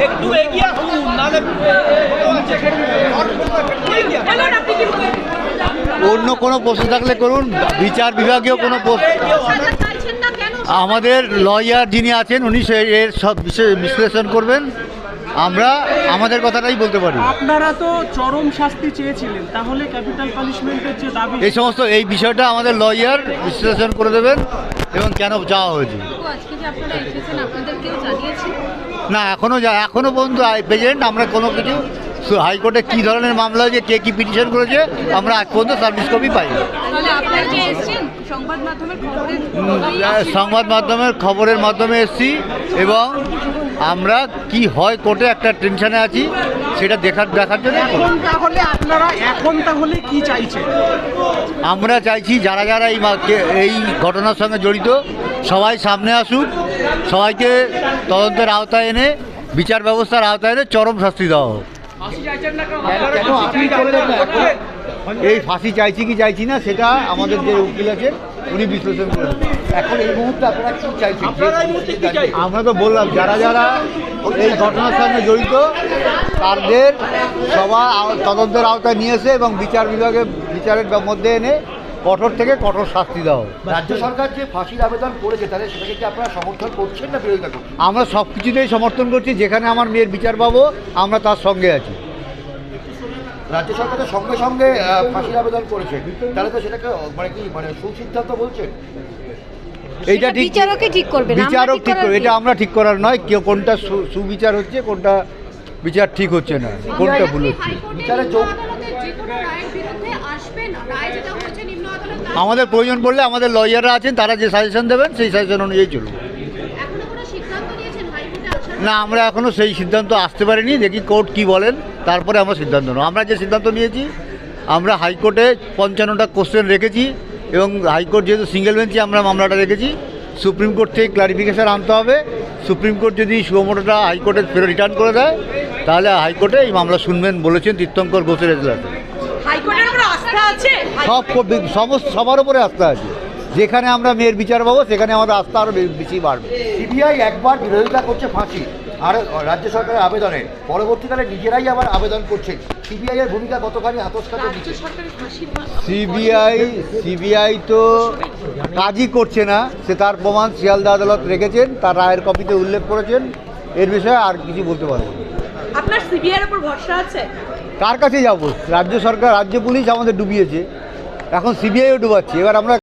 একটু এগিয়ে আসুন, নাহলে অন্য কোনো প্রশ্ন থাকলে করুন, বিচার বিভাগীয় কোনো প্রশ্ন। আমাদের লয়ার যিনি আছেন উনি এর সব বিশ্লেষণ করবেন, আমরা আমাদের কথাটাই বলতে পারি। আপনারা তো চরম শাস্তি চেয়েছিলেন, তাহলে ক্যাপিটাল পানিশমেন্টের যে দাবি এই সমস্ত এই বিষয়টা আমাদের লয়ার বিশ্লেষণ করে দেবেন এবং কেন চাওয়া হয়েছে। না, এখনো পর্যন্ত প্রেজেন্ট আমরা কোনো কিছু হাইকোর্টে কী ধরনের মামলা হয়েছে, কে কী পিটিশন করেছে, আমরা আজ পর্যন্ত সার্ভিস কপি পাইনি। সংবাদ মাধ্যমের খবরের মাধ্যমে এসেছি এবং আমরা কি হয় কোর্টে একটা টেনশনে আছি, সেটা দেখার জন্য। এখন তাহলে কি চাইছেন? আমরা চাইছি যারা যারা এই ঘটনার সঙ্গে জড়িত সবাই সামনে আসুক, সবাইকে তদন্তের আওতায় এনে বিচার ব্যবস্থার আওতায় এনে চরম শাস্তি দেওয়া হোক। এই ফাঁসি চাইছি কি চাইছি না সেটা আমাদের যে উকিল আছেন উনি বিশ্লেষণ করেন। এখন এই মুহূর্তে আপনারা কি চাইছেন? আমরা তো বললাম যারা যারা এই ঘটনার সঙ্গে জড়িত তাদের সবাই তদন্তের আওতায় নিয়ে এসে এবং বিচার বিভাগে বিচারের মধ্যে এনে কঠোর থেকে কঠোর শাস্তি দেওয়া। রাজ্য সরকার যে ফাঁসির আবেদন করেছে তাহলে সেটাকে কি আপনারা সমর্থন করছেন না বিরোধিতা করছেন? আমরা সব কিছুতেই সমর্থন করছি, যেখানে আমার মেয়ের বিচার পাবো আমরা তার সঙ্গে আছি। রাজ্য সরকারের সঙ্গে সঙ্গে ফাঁসির আবেদন করেছে, তাহলে তো সেটাকে মানে সুসিদ্ধান্ত বলছেন? এইটা ঠিক, বিচারক ঠিক করবে, এটা আমরা ঠিক করার নয়। কেউ কোনটা সুবিচার হচ্ছে, কোনটা বিচার ঠিক হচ্ছে না, কোনটা ভুল হচ্ছে। বিচারের আমাদের প্রয়োজন পড়লে আমাদের লয়াররা আছেন, তারা যে সাজেশন দেবেন সেই সাজেশন অনুযায়ী চলবে। না, আমরা এখনও সেই সিদ্ধান্ত আসতে পারিনি, দেখি কোর্ট কি বলেন, তারপরে আমরা সিদ্ধান্ত নেব। আমরা যে সিদ্ধান্ত নিয়েছি, আমরা হাইকোর্টে 55টা কোশ্চেন রেখেছি এবং হাইকোর্ট যেহেতু সিঙ্গেল বেঞ্চে আমরা মামলাটা রেখেছি, সুপ্রিম কোর্ট থেকে ক্লারিফিকেশান আনতে হবে। সুপ্রিম কোর্ট যদি সুমোটোটা হাইকোর্টে ফেরত রিটার্ন করে দেয় তাহলে হাইকোর্টে এই মামলা শুনবেন বলেছেন তীর্থঙ্কর ঘোষের এজলাসে। সবার উপরে আস্থা আছে। যেখানে আমরা মেয়ের বিচার পাবো সেখানে আমাদের আস্থা আরও বেশি বাড়বে। সিবিআই একবার বিরোধিতা করছে ফাঁসি আর রাজ্য সরকারের আবেদনে, পরবর্তীকালে নিজেরাই আবার আবেদন করছে। সিবিআই এর ভূমিকা কতখানি আতস্কাতে দিচ্ছে? সিবিআই তো কাজই করছে না, সে তার প্রমাণ শিয়ালদা আদালত রেখেছেন, তার রায়ের কপিতে উল্লেখ করেছেন। এর বিষয়ে আর কিছু বলতে পারবো না। আপনার সিবিআই এর উপর ভরসা আছে? কার কাছে যাবো? রাজ্য সরকার, রাজ্য পুলিশ আমাদের ডুবিয়েছে, এখন সিবিআইও ডুবাচ্ছে। এবার আমরা